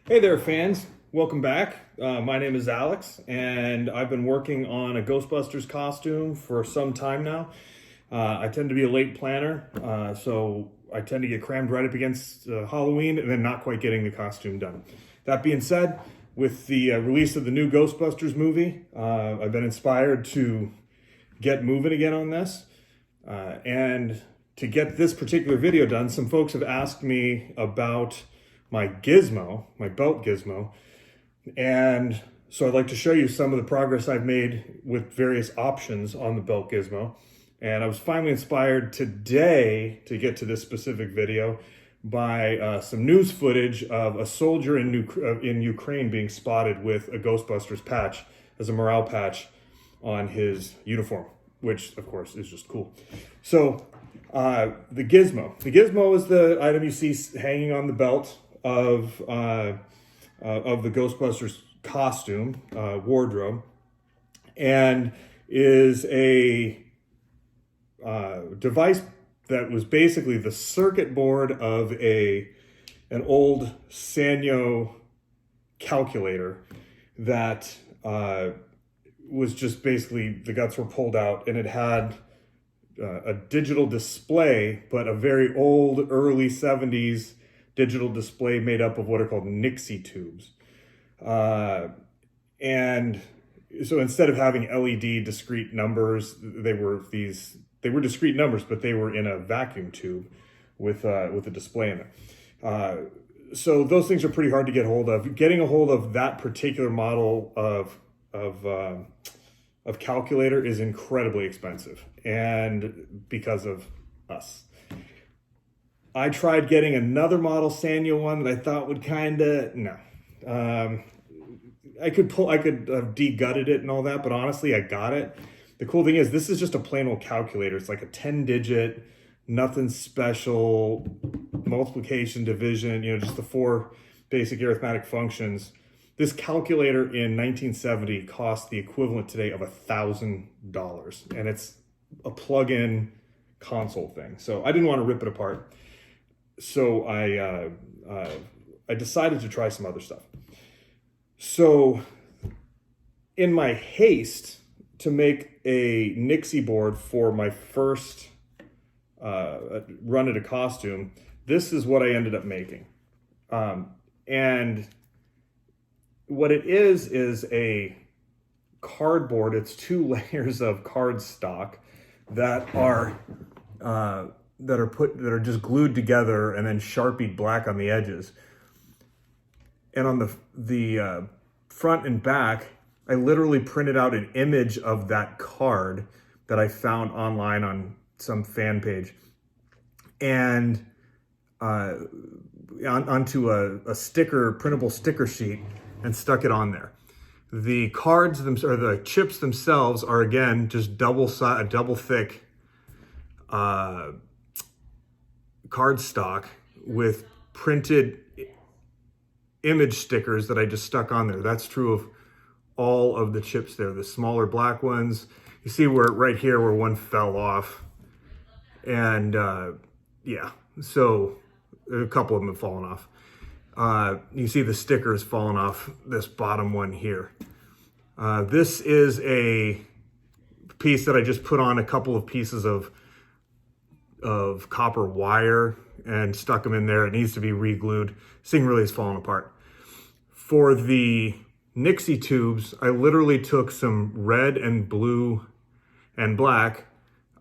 Hey there, fans. Welcome back. My name is Alex, and I've been working on a Ghostbusters costume for some time now. I tend to be a late planner, so I tend to get crammed right up against Halloween and then not quite getting the costume done. That being said, with the release of the new Ghostbusters movie, I've been inspired to get moving again on this. And to get this particular video done, some folks have asked me about my Gizmo, my belt Gizmo. And so I'd like to show you some of the progress I've made with various options on the belt Gizmo. And I was finally inspired today to get to this specific video by some news footage of a soldier in Ukraine being spotted with a Ghostbusters patch as a morale patch on his uniform, which of course is just cool. So the Gizmo is the item you see hanging on the belt of the Ghostbusters costume wardrobe, and is a device that was basically the circuit board of an old Sanyo calculator that was just basically, the guts were pulled out, and it had a digital display, but a very old early 70s digital display made up of what are called Nixie tubes. And so instead of having LED discrete numbers, they were discrete numbers, but they were in a vacuum tube with a display in it. So those things are pretty hard to get hold of. Getting a hold of that particular model of calculator is incredibly expensive, and because of us. I tried getting another model Sanyo one that I thought would I could have de-gutted it and all that, but honestly, I got it. The cool thing is, this is just a plain old calculator. It's like a 10-digit, nothing special, multiplication, division, just the 4 basic arithmetic functions. This calculator in 1970 cost the equivalent today of $1,000, and it's a plug-in console thing. So I didn't want to rip it apart. So I decided to try some other stuff. So in my haste to make a Nixie board for my first run at a costume, this is what I ended up making. And what it is a cardboard. It's 2 layers of cardstock that are just glued together and then Sharpied black on the edges. And on the front and back, I literally printed out an image of that card that I found online on some fan page, and onto a printable sticker sheet, and stuck it on there. The cards or the chips themselves are, again, just double thick cardstock with printed image stickers that I just stuck on there. That's true of all of the chips there. The smaller black ones, you see right here where one fell off, and yeah, so a couple of them have fallen off. You see the stickers falling off this bottom one here. This is a piece that I just put on a couple of pieces of copper wire and stuck them in there. It needs to be re-glued. This thing really is falling apart. For the Nixie tubes, I literally took some red and blue and black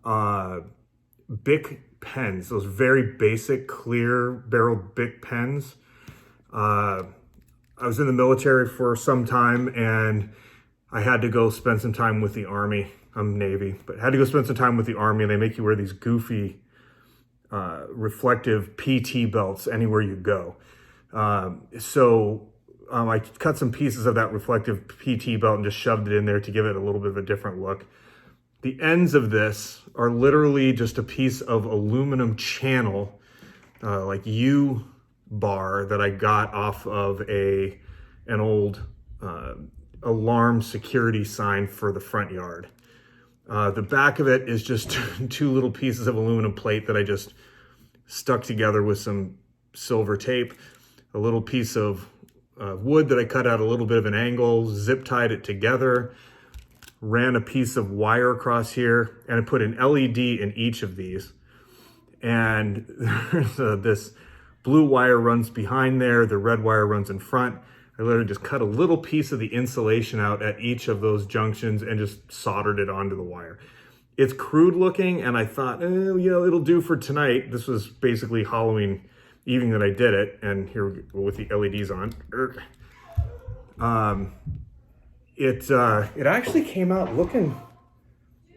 Bic pens, those very basic clear barreled Bic pens. I was in the military for some time, and I had to go spend some time with the Army. I'm Navy, but had to go spend some time with the Army, and they make you wear these goofy reflective PT belts anywhere you go. So I cut some pieces of that reflective PT belt and just shoved it in there to give it a little bit of a different look. The ends of this are literally just a piece of aluminum channel, like U-bar, that I got off of an old alarm security sign for the front yard. The back of it is just 2 little pieces of aluminum plate that I just stuck together with some silver tape, a little piece of wood that I cut at a little bit of an angle, zip tied it together, ran a piece of wire across here, and I put an LED in each of these. And there's this blue wire runs behind there, the red wire runs in front. I literally just cut a little piece of the insulation out at each of those junctions and just soldered it onto the wire. It's crude looking, and I thought, it'll do for tonight. This was basically Halloween evening that I did it, and here we go with the LEDs on. It actually came out looking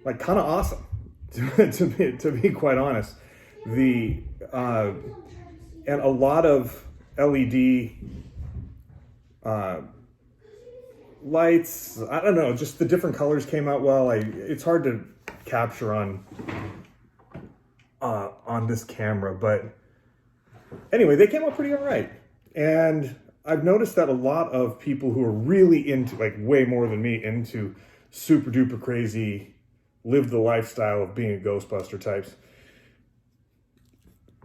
like kind of awesome, to be quite honest. And a lot of LED lights, I don't know, just the different colors came out well. It's hard to capture on this camera, but anyway, they came out pretty all right. And I've noticed that a lot of people who are really into, like way more than me, into super duper crazy, live the lifestyle of being a Ghostbuster types,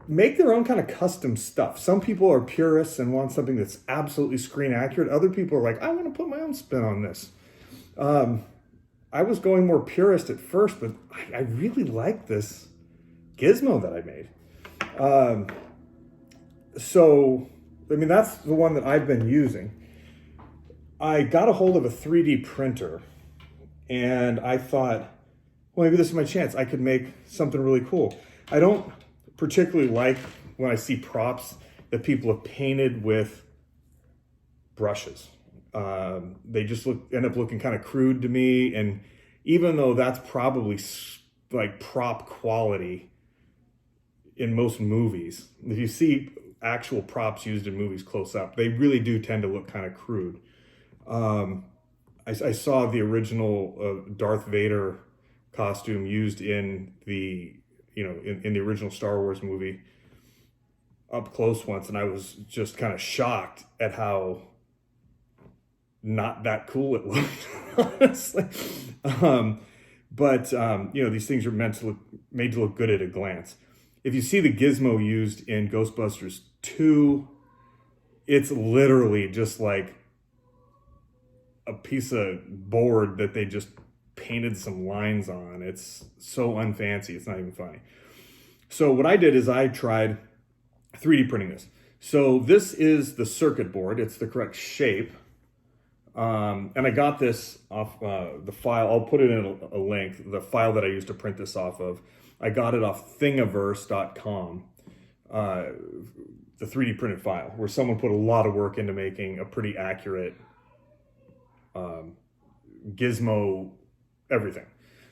make their own kind of custom stuff. Some people are purists and want something that's absolutely screen accurate. Other people are like, I want to put my own spin on this. I was going more purist at first, but I really like this Gizmo that I made. So, I mean, that's the one that I've been using. I got a hold of a 3D printer, and I thought, well, maybe this is my chance. I could make something really cool. I don't particularly like when I see props that people have painted with brushes. They just end up looking kind of crude to me, and even though that's probably like prop quality in most movies, if you see actual props used in movies close up, they really do tend to look kind of crude. I saw the original Darth Vader costume used in the in the original Star Wars movie up close once, and I was just kind of shocked at how not that cool it looked, honestly. But these things are made to look good at a glance. If you see the Gizmo used in Ghostbusters 2, it's literally just like a piece of board that they just painted some lines on. It's so unfancy, it's not even funny. So what I did is I tried 3D printing this. So this is the circuit board. It's the correct shape. And I got this off the file. I'll put it in a link, the file that I used to print this off of. I got it off thingiverse.com, the 3D printed file, where someone put a lot of work into making a pretty accurate Gizmo everything.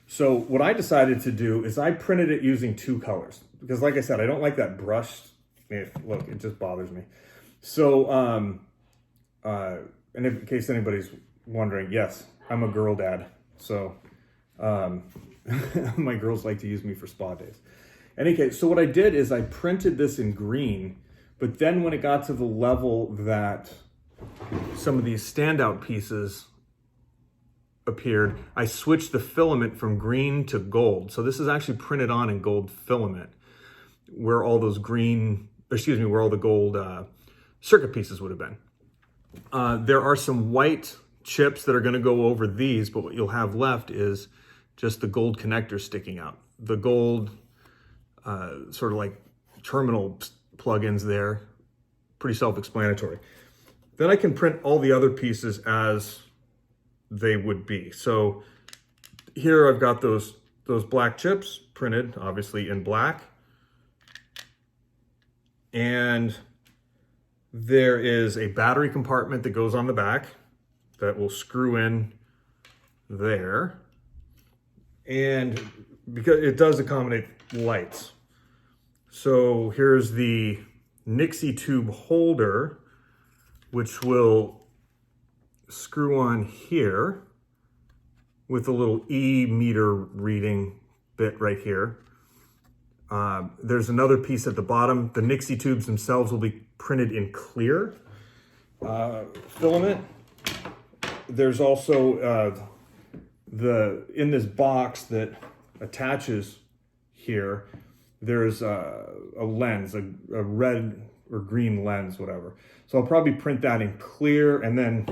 So what I decided to do is I printed it using two colors, because like I said, I don't like that brushed. Look, it just bothers me. So, and in case anybody's wondering, yes, I'm a girl dad. So, my girls like to use me for spa days. In any case, so what I did is I printed this in green, but then when it got to the level that some of these standout pieces appeared, I switched the filament from green to gold. So this is actually printed on in gold filament, where all those where all the gold circuit pieces would have been. There are some white chips that are going to go over these, but what you'll have left is just the gold connectors sticking out. The gold sort of like terminal plugins there, pretty self-explanatory. Then I can print all the other pieces as they would be. So here I've got those black chips printed, obviously in black. And there is a battery compartment that goes on the back that will screw in there. And because it does accommodate lights. So here's the Nixie tube holder, which will screw on here with a little E meter reading bit right here. There's another piece at the bottom. The Nixie tubes themselves will be printed in clear filament. There's also in this box that attaches here, there's a lens, a red or green lens, whatever. So I'll probably print that in clear, and then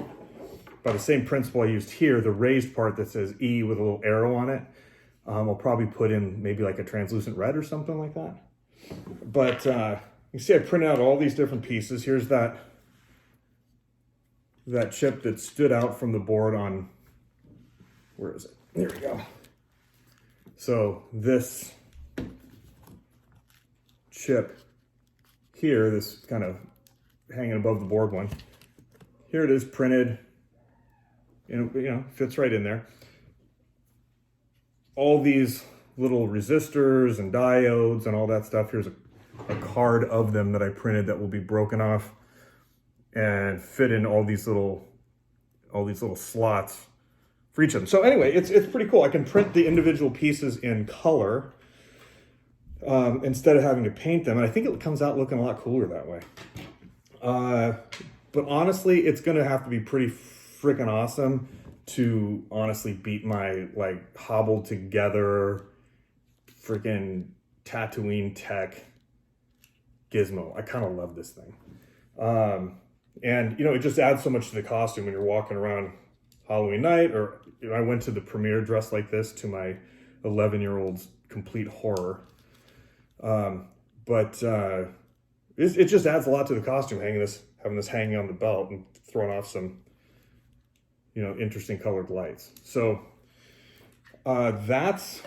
by the same principle I used here, the raised part that says E with a little arrow on it, I'll probably put in maybe like a translucent red or something like that. But you see I printed out all these different pieces. Here's that chip that stood out from the board on, where is it? There we go. So this chip here, this kind of hanging above the board one, here it is printed, and fits right in there. All these little resistors and diodes and all that stuff. Here's a card of them that I printed that will be broken off and fit in all these little slots for each of them. So anyway, it's pretty cool. I can print the individual pieces in color instead of having to paint them. And I think it comes out looking a lot cooler that way. But honestly, it's going to have to be pretty freaking awesome to honestly beat my like hobbled together freaking Tatooine tech Gizmo. I kind of love this thing. And it just adds so much to the costume when you're walking around Halloween night, or I went to the premiere dressed like this to my 11-year-old's complete horror. But it just adds a lot to the costume, having this hanging on the belt and throwing off some, interesting colored lights. So that's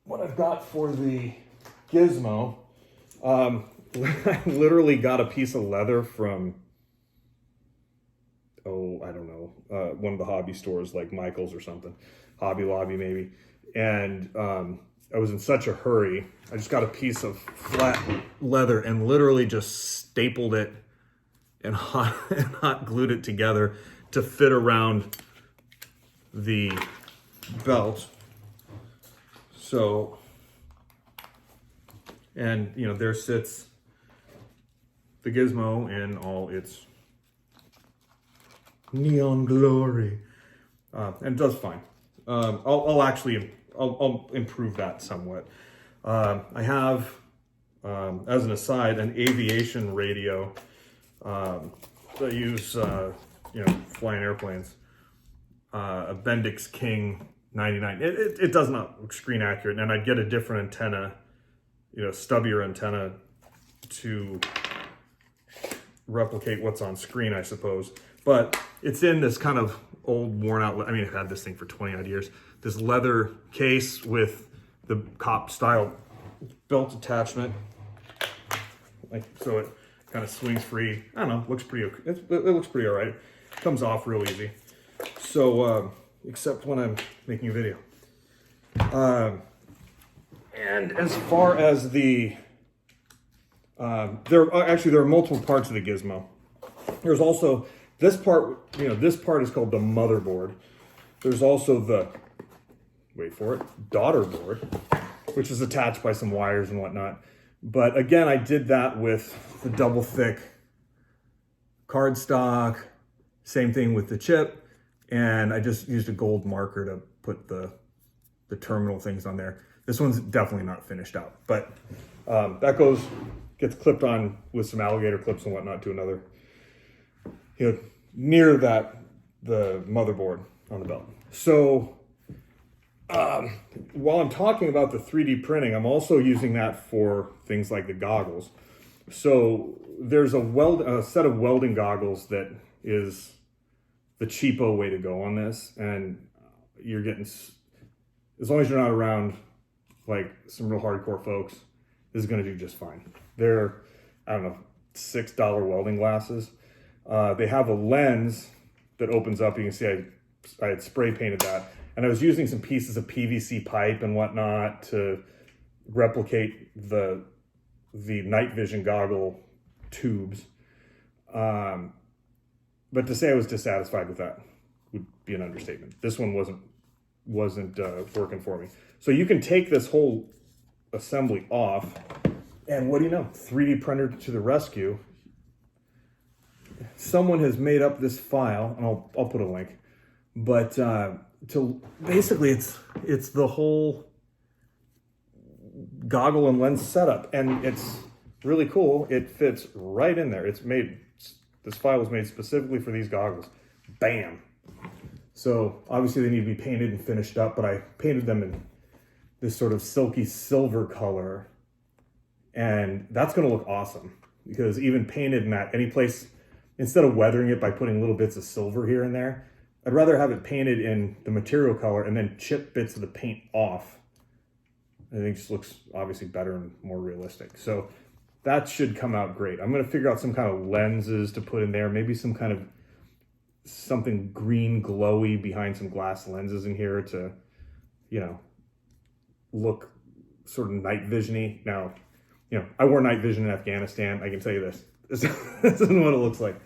what I've got for the Gizmo. I literally got a piece of leather from, I don't know, one of the hobby stores like Michael's or something, Hobby Lobby maybe. And I was in such a hurry. I just got a piece of flat leather and literally just stapled it and hot glued it together to fit around the belt. So, and there sits the Gizmo in all its neon glory, and it does fine. I'll improve that somewhat. I have, as an aside, an aviation radio that I use, flying airplanes. A Bendix King 99. It does not look screen accurate, and I'd get a different antenna, stubbier antenna to replicate what's on screen, I suppose. But it's in this kind of old, worn out, I've had this thing for 20 odd years. This leather case with the cop style belt attachment. So it kind of swings free. I don't know, looks pretty okay. It looks pretty all right. Comes off real easy. So, except when I'm making a video. And as far as the, there are multiple parts of the Gizmo. There's also this part, this part is called the motherboard. There's also the, wait for it, daughterboard, which is attached by some wires and whatnot. But again, I did that with the double thick cardstock, same thing with the chip. And I just used a gold marker to put the terminal things on there. This one's definitely not finished out, but that gets clipped on with some alligator clips and whatnot to another, near the motherboard on the belt. So while I'm talking about the 3D printing, I'm also using that for things like the goggles. So there's a set of welding goggles that is the cheapo way to go on this, and you're getting, as long as you're not around like some real hardcore folks, this is going to do just fine. They're, I don't know, $6 welding glasses. They have a lens that opens up. You can see I had spray painted that, and I was using some pieces of PVC pipe and whatnot to replicate the night vision goggle tubes. But to say I was dissatisfied with that would be an understatement. This one wasn't working for me. So you can take this whole assembly off, and what do you know? 3D printer to the rescue. Someone has made up this file, and I'll put a link. But basically it's the whole goggle and lens setup, and it's really cool. It fits right in there. This file was made specifically for these goggles. Bam. So obviously they need to be painted and finished up, but I painted them in this sort of silky silver color, and that's going to look awesome because even painted in that, any place, instead of weathering it by putting little bits of silver here and there, I'd rather have it painted in the material color and then chip bits of the paint off. I think it just looks obviously better and more realistic. So that should come out great. I'm going to figure out some kind of lenses to put in there, maybe some kind of something green glowy behind some glass lenses in here to, you know, look sort of night vision-y. Now, you know, I wore night vision in Afghanistan. I can tell you this. This isn't what it looks like.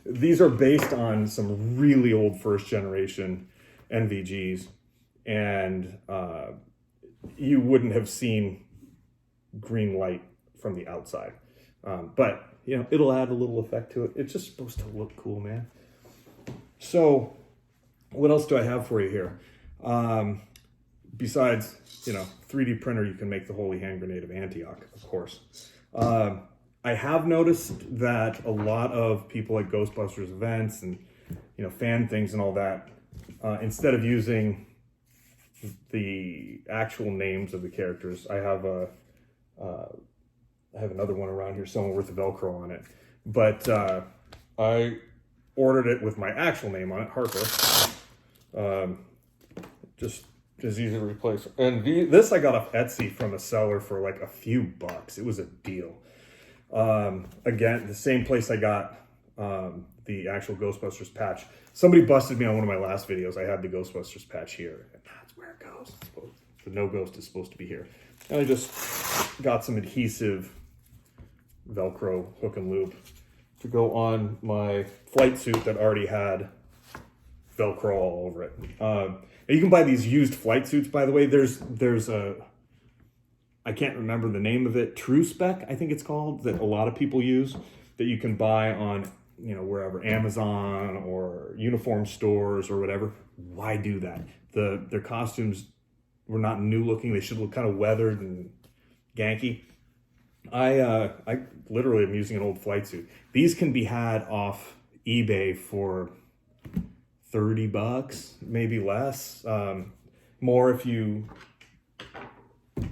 These are based on some really old first generation NVGs, and you wouldn't have seen green light from the outside. But, you know, it'll add a little effect to it. It's just supposed to look cool, man. So what else do I have for you here? Besides, you know, 3D printer, you can make the holy hand grenade of Antioch, of course. I have noticed that a lot of people at Ghostbusters events and, you know, fan things and all that, instead of using the actual names of the characters, I have another one around here, somewhere with the Velcro on it. But I ordered it with my actual name on it, Harper. Just as easy to replace. And this I got off Etsy from a seller for like a few bucks. It was a deal. Again, the same place I got the actual Ghostbusters patch. Somebody busted me on one of my last videos. I had the Ghostbusters patch here. And that's where it goes. The no ghost is supposed to be here. And I just got some adhesive Velcro hook and loop to go on my flight suit that already had Velcro all over it. And you can buy these used flight suits, by the way. There's a, I can't remember the name of it, True Spec, I think it's called, that a lot of people use, that you can buy on, you know, wherever, Amazon or uniform stores or whatever. Why do that? Their costumes were not new looking. They should look kind of weathered and ganky. I literally am using an old flight suit. These can be had off eBay for $30, maybe less. More if you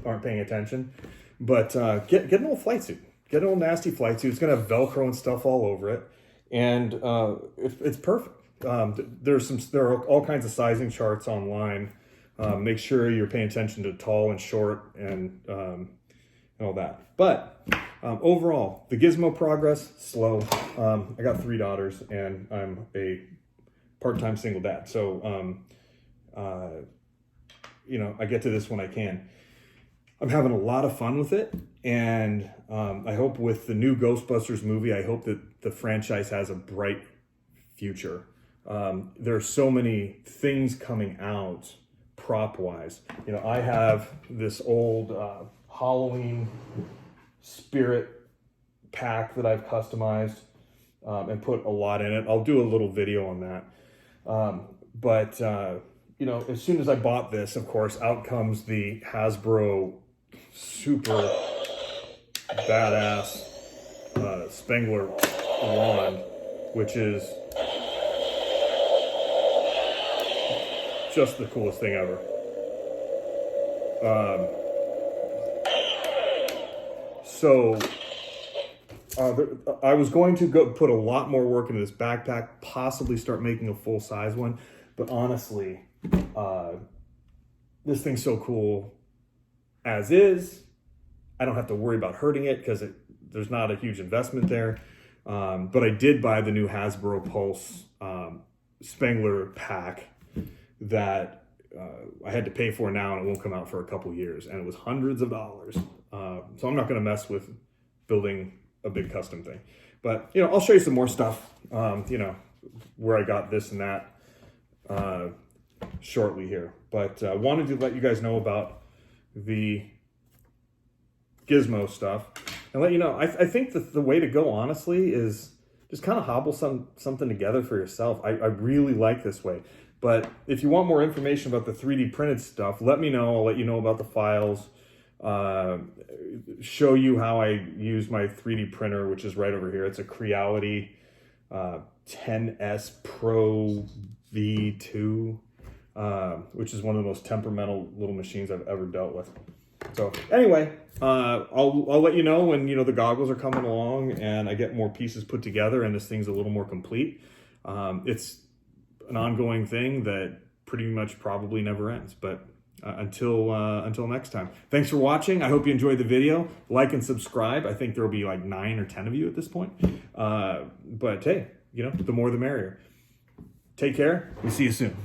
aren't paying attention. But get an old flight suit. Get an old nasty flight suit. It's gonna have Velcro and stuff all over it, and it's perfect. There are all kinds of sizing charts online. Make sure you're paying attention to tall and short and all that. But overall, the Gizmo progress, slow. I got 3 daughters and I'm a part-time single dad. So, you know, I get to this when I can. I'm having a lot of fun with it. And I hope with the new Ghostbusters movie, I hope that the franchise has a bright future. There's so many things coming out prop-wise. You know, I have this old Halloween spirit pack that I've customized and put a lot in it. I'll do a little video on that. But you know, as soon as I bought this, of course, out comes the Hasbro super badass Spengler wand, which is just the coolest thing ever. I was going to go put a lot more work into this backpack, possibly start making a full-size one, but honestly, this thing's so cool as is. I don't have to worry about hurting it because there's not a huge investment there. But I did buy the new Hasbro Pulse Spengler pack that I had to pay for now, and it won't come out for a couple years, and it was hundreds of dollars. So I'm not going to mess with building a big custom thing. But, you know, I'll show you some more stuff, you know, where I got this and that shortly here. But wanted to let you guys know about the Gizmo stuff and let you know, I think that the way to go, honestly, is just kind of hobble something together for yourself. I really like this way. But if you want more information about the 3D printed stuff, let me know. I'll let you know about the files. show you how I use my 3D printer, which is right over here. It's a Creality 10S Pro V2, which is one of the most temperamental little machines I've ever dealt with. So anyway, I'll let you know when, the goggles are coming along and I get more pieces put together and this thing's a little more complete. It's an ongoing thing that pretty much probably never ends, but until next time. Thanks for watching. I hope you enjoyed the video. Like and subscribe. I think there'll be like 9 or 10 of you at this point. But hey, the more the merrier. Take care. We'll see you soon.